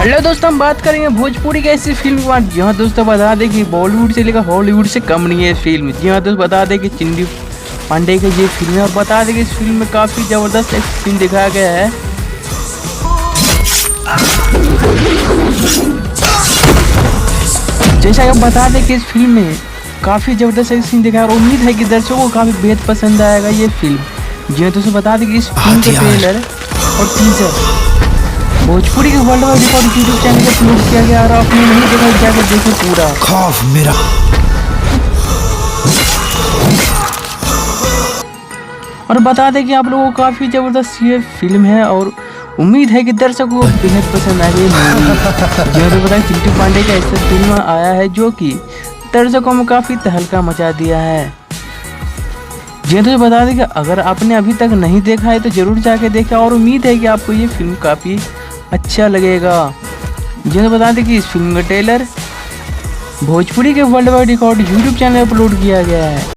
Hello दोस्तों, हम बात करेंगे भोजपुरी की ऐसी फिल्म की बात। जी हाँ दोस्तों, बता दें कि बॉलीवुड से लेकर हॉलीवुड से कम नहीं है फिल्म। जी हाँ दोस्तों, बता दें कि चिंटू पांडे की ये फिल्म है और बता दें कि इस फिल्म में काफ़ी ज़बरदस्त एक सीन दिखाया गया है। जैसा कि हम बता दें कि इस फिल्म में काफ़ी ज़बरदस्त एक सीन दिखाया और उम्मीद है कि दर्शकों को काफ़ी बेहद पसंद आएगा ये फिल्म। जी हाँ दोस्तों, बता दें कि इस फिल्म का ट्रेलर और टीजर भोजपुरी के world wide record YouTube channel पर अपलोड किया गया और आपने नहीं देखा जाकर देखो पूरा। खौफ मेरा और बता दें कि आप लोगों को काफ़ी ज़बरदस्त ये फिल्म है और उम्मीद है कि दर्शकों को बेहद पसंद आएगी। जो तो पता है चिंटू पांडे का ऐसा फिल्म आया है जो कि दर्शकों में काफ़ी तहलका मचा दिया है। जी तो बता दें कि अगर आपने अभी तक नहीं देखा है तो ज़रूर जाके देखें और उम्मीद है कि आपको ये फिल्म काफ़ी अच्छा लगेगा। जी तो बता दें कि इस फिल्म का ट्रेलर भोजपुरी के world wide record YouTube channel पर अपलोड किया गया है।